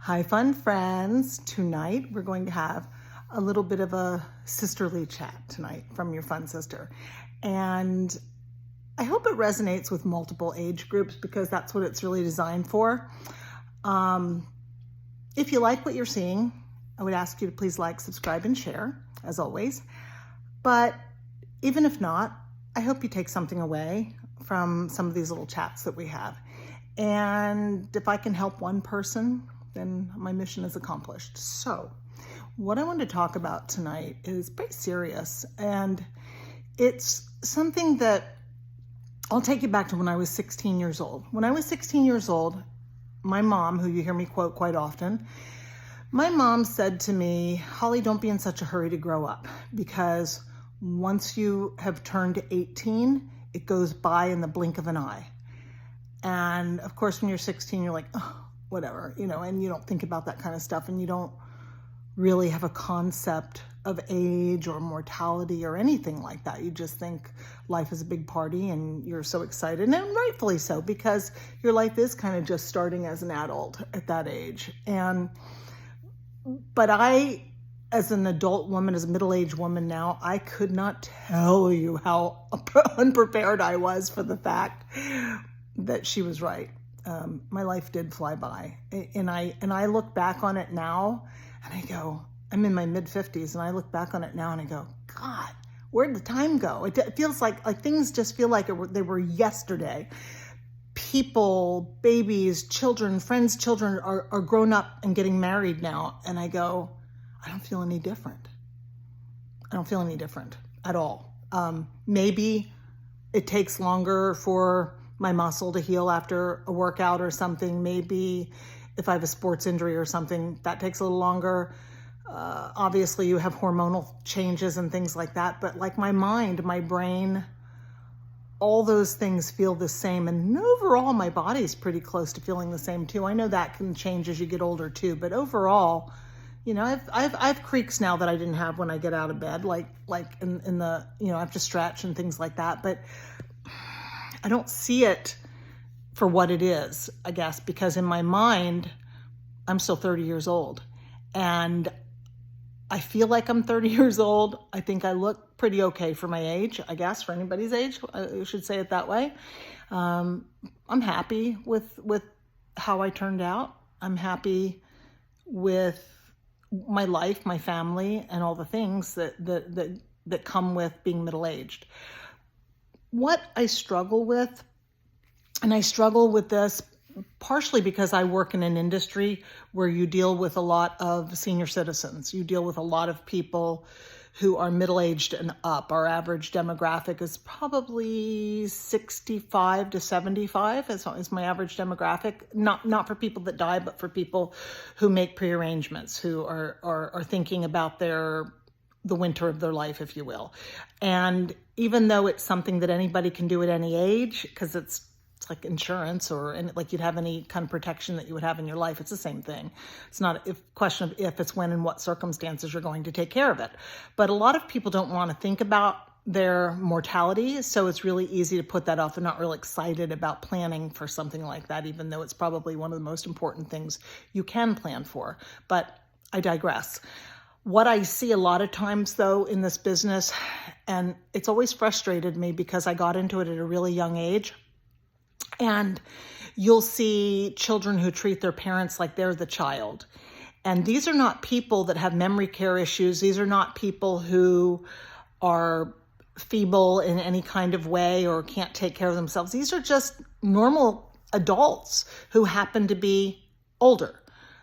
Hi, fun friends. Tonight we're going to have a little bit of a sisterly chat tonight from your fun sister. And I hope it resonates with multiple age groups because that's what it's really designed for. If you like what you're seeing, I would ask you to please like, subscribe, and share, as always. But even if not, I hope you take something away from some of these little chats that we have. And if I can help one person, then my mission is accomplished. So what I want to talk about tonight is pretty serious, and it's something that I'll take you back to when I was 16 years old. When I was 16 years old, my mom, who you hear me quote quite often, my mom said to me, "Holly, don't be in such a hurry to grow up, because once you have turned 18, it goes by in the blink of an eye." And of course, when you're 16, you're like, oh, whatever, and you don't think about that kind of stuff, and you don't really have a concept of age or mortality or anything like that. You just think life is a big party and you're so excited, and rightfully so, because your life is kind of just starting as an adult at that age. But I, as an adult woman, as a middle-aged woman now, I could not tell you how unprepared I was for the fact that she was right. My life did fly by, and I look back on it now and I go, I'm in my mid-50s, and I look back on it now and I go, God, where'd the time go? It feels like things just feel like they were yesterday. People, babies, children, friends' children are grown up and getting married now, and I go, I don't feel any different. I don't feel any different at all. Maybe it takes longer for my muscle to heal after a workout or something. Maybe if I have a sports injury or something, that takes a little longer. Obviously you have hormonal changes and things like that, but like my mind, my brain, all those things feel the same. And overall, my body is pretty close to feeling the same too. I know that can change as you get older too, but overall, I've creaks now that I didn't have when I get out of bed, like in the, I have to stretch and things like that, but I don't see it for what it is, I guess, because in my mind, I'm still 30 years old, and I feel like I'm 30 years old. I think I look pretty okay for my age, I guess, for anybody's age. I should say it that way. I'm happy with how I turned out. I'm happy with my life, my family, and all the things that come with being middle-aged. What I struggle with, and I struggle with this partially because I work in an industry where you deal with a lot of senior citizens. You deal with a lot of people who are middle-aged and up. Our average demographic is probably 65 to 75 is my average demographic. Not for people that die, but for people who make prearrangements, who are thinking about the winter of their life, if you will. And even though it's something that anybody can do at any age, because it's like insurance or like you'd have any kind of protection that you would have in your life, it's the same thing. It's not a question of if, it's when and what circumstances you're going to take care of it. But a lot of people don't want to think about their mortality, so it's really easy to put that off. They're not really excited about planning for something like that, even though it's probably one of the most important things you can plan for. But I digress. What I see a lot of times, though, in this business, and it's always frustrated me because I got into it at a really young age, and you'll see children who treat their parents like they're the child. And these are not people that have memory care issues. These are not people who are feeble in any kind of way or can't take care of themselves. These are just normal adults who happen to be older.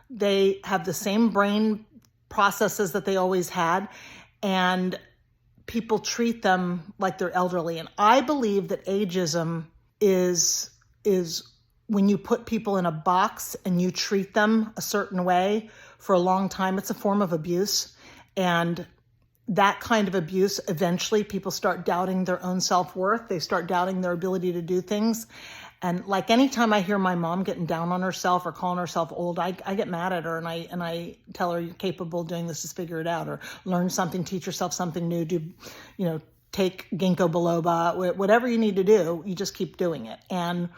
They have the same brain processes that they always had, and people treat them like they're elderly. And I believe that ageism is when you put people in a box and you treat them a certain way for a long time. It's a form of abuse, and that kind of abuse, eventually people start doubting their own self-worth. They start doubting their ability to do things. And like anytime I hear my mom getting down on herself or calling herself old, I get mad at her, and I tell her, you're capable of doing this, just figure it out, or learn something, teach yourself something new, take ginkgo biloba, whatever you need to do, you just keep doing it. And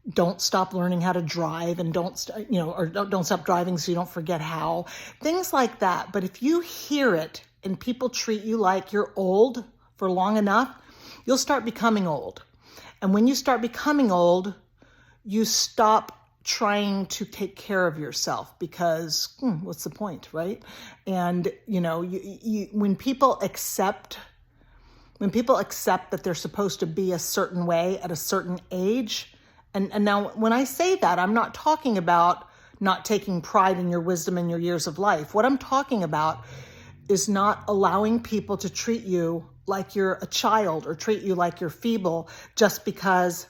don't stop learning how to drive, and don't stop driving so you don't forget how, things like that. But if you hear it and people treat you like you're old for long enough, you'll start becoming old. And when you start becoming old, you stop trying to take care of yourself, because what's the point, right? And when people accept that they're supposed to be a certain way at a certain age, and now when I say that, I'm not talking about not taking pride in your wisdom and your years of life. What I'm talking about is not allowing people to treat you like you're a child or treat you like you're feeble just because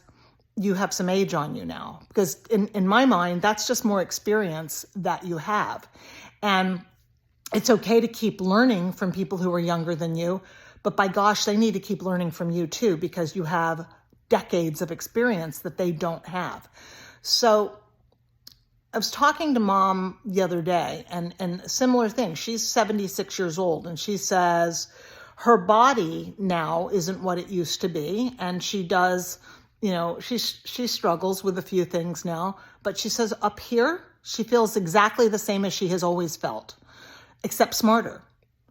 you have some age on you now. Because in my mind, that's just more experience that you have. And it's okay to keep learning from people who are younger than you, but by gosh, they need to keep learning from you too, because you have decades of experience that they don't have. So I was talking to Mom the other day, and a similar thing. She's 76 years old, and she says her body now isn't what it used to be, and she does, she struggles with a few things now, but she says up here, she feels exactly the same as she has always felt, except smarter.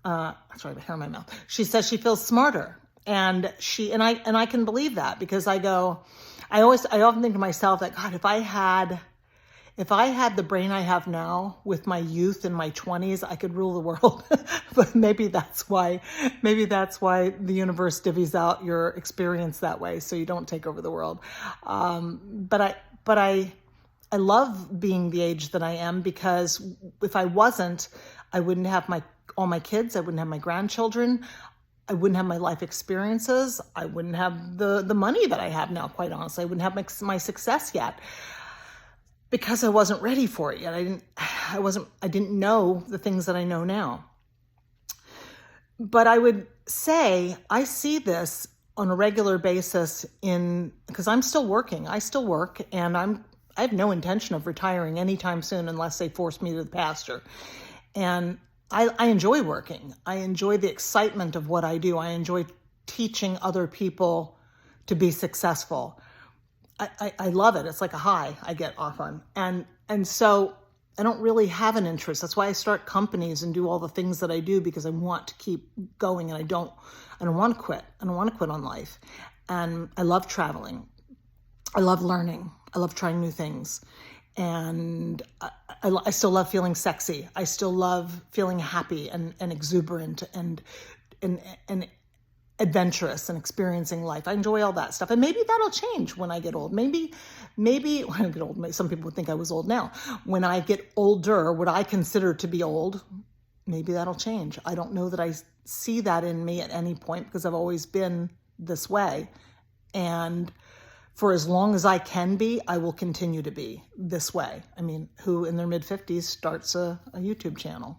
Sorry, I have hair in my mouth. She says she feels smarter, and I can believe that, because I often think to myself that, God, if I had the brain I have now with my youth in my 20s, I could rule the world. But maybe that's why the universe divvies out your experience that way, so you don't take over the world. But I love being the age that I am, because if I wasn't, I wouldn't have all my kids. I wouldn't have my grandchildren. I wouldn't have my life experiences. I wouldn't have the money that I have now, quite honestly. I wouldn't have my success yet, because I wasn't ready for it yet. I didn't know the things that I know now. But I would say I see this on a regular basis because I'm still working. I still work, and I have no intention of retiring anytime soon unless they force me to the pasture. And I enjoy working. I enjoy the excitement of what I do. I enjoy teaching other people to be successful. I love it. It's like a high I get off on. And so I don't really have an interest. That's why I start companies and do all the things that I do, because I want to keep going, and I don't want to quit. I don't want to quit on life. And I love traveling. I love learning. I love trying new things. And I still love feeling sexy. I still love feeling happy and exuberant and adventurous and experiencing life. I enjoy all that stuff. And maybe that'll change when I get old. Maybe when I get old, some people would think I was old now. When I get older, what I consider to be old, maybe that'll change. I don't know that I see that in me at any point, because I've always been this way. And for as long as I can be, I will continue to be this way. I mean, who in their mid-50s starts a YouTube channel?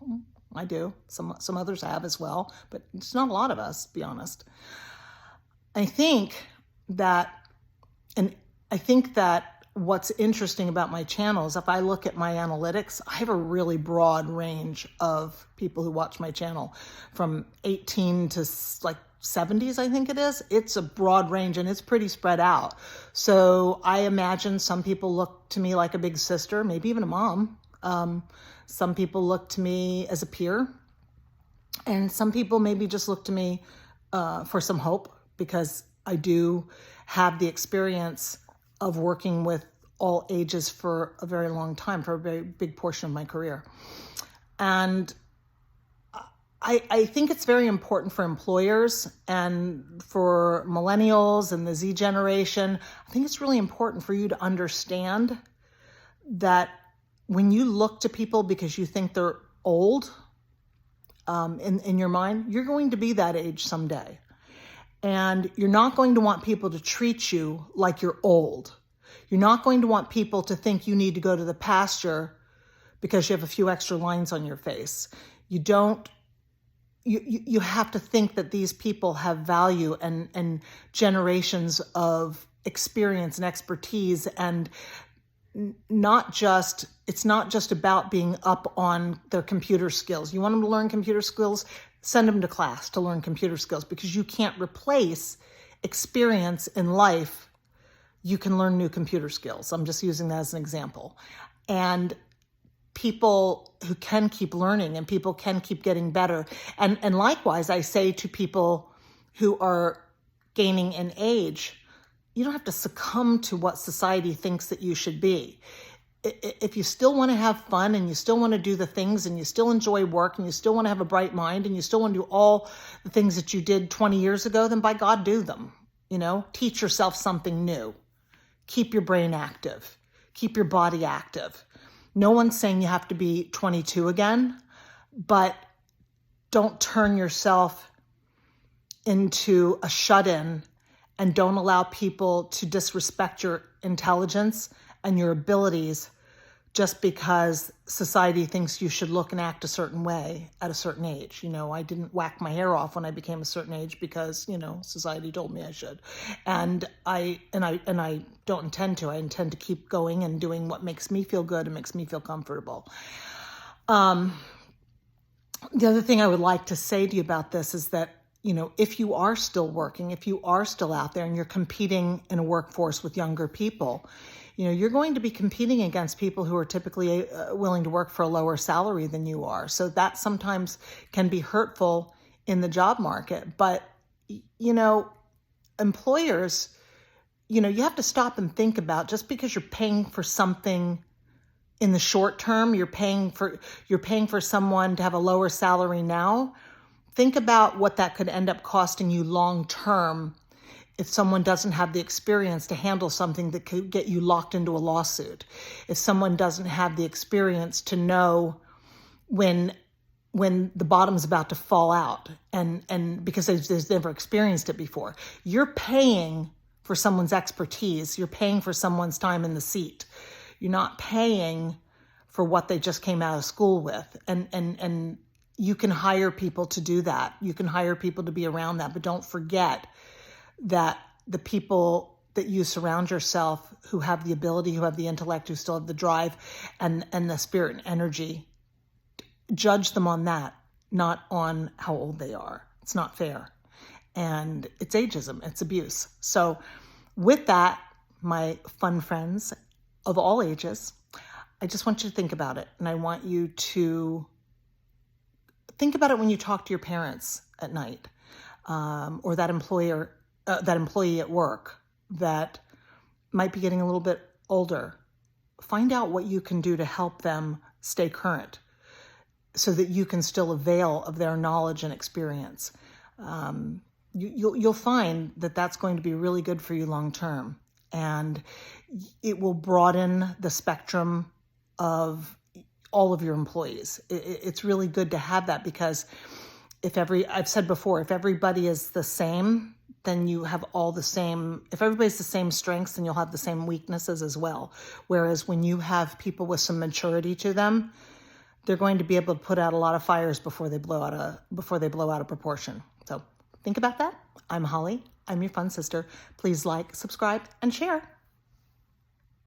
I do. Some others have as well, but it's not a lot of us, to be honest. I think that what's interesting about my channel is, if I look at my analytics, I have a really broad range of people who watch my channel, from 18 to like 70s, I think it is. It's a broad range, and it's pretty spread out. So I imagine some people look to me like a big sister, maybe even a mom. Some people look to me as a peer, and some people maybe just look to me for some hope, because I do have the experience of working with all ages for a very long time, for a very big portion of my career. And I think it's very important for employers and for millennials and the Z generation. I think it's really important for you to understand that when you look to people because you think they're old, in your mind, you're going to be that age someday. And you're not going to want people to treat you like you're old. You're not going to want people to think you need to go to the pasture because you have a few extra lines on your face. You have to think that these people have value and generations of experience and expertise, and it's not just about being up on their computer skills. You want them to learn computer skills? Send them to class to learn computer skills, because you can't replace experience in life you can learn new computer skills. I'm just using that as an example. And people who can keep learning and people can keep getting better. And likewise, I say to people who are gaining in age, you don't have to succumb to what society thinks that you should be. If you still want to have fun and you still want to do the things and you still enjoy work and you still want to have a bright mind and you still want to do all the things that you did 20 years ago, then by God, do them. Teach yourself something new. Keep your brain active. Keep your body active. No one's saying you have to be 22 again, but don't turn yourself into a shut-in and don't allow people to disrespect your intelligence and your abilities just because society thinks you should look and act a certain way at a certain age. I didn't whack my hair off when I became a certain age because, society told me I should. And I don't intend to. I intend to keep going and doing what makes me feel good and makes me feel comfortable. The other thing I would like to say to you about this is that, if you are still working, if you are still out there and you're competing in a workforce with younger people, you're going to be competing against people who are typically willing to work for a lower salary than you are. So that sometimes can be hurtful in the job market. But, employers, you have to stop and think about, just because you're paying for something in the short term, you're paying for someone to have a lower salary now. Think about what that could end up costing you long term if someone doesn't have the experience to handle something that could get you locked into a lawsuit. If someone doesn't have the experience to know when the bottom's about to fall out and because they've never experienced it before. You're paying for someone's expertise. You're paying for someone's time in the seat. You're not paying for what they just came out of school with. And you can hire people to do that. You can hire people to be around that. But don't forget that the people that you surround yourself who have the ability, who have the intellect, who still have the drive and the spirit and energy, judge them on that, not on how old they are. It's not fair. And it's ageism. It's abuse. So with that, my fun friends of all ages, I just want you to think about it. And I want you to think about it when you talk to your parents at night, or that employee at work that might be getting a little bit older. Find out what you can do to help them stay current so that you can still avail of their knowledge and experience. You'll find that that's going to be really good for you long term, and it will broaden the spectrum of all of your employees. It's really good to have that, because I've said before, if everybody is the same, then you have all the same. If everybody's the same strengths, then you'll have the same weaknesses as well. Whereas when you have people with some maturity to them, they're going to be able to put out a lot of fires before they blow out of proportion. So think about that. I'm Holly. I'm your fun sister. Please like, subscribe, and share.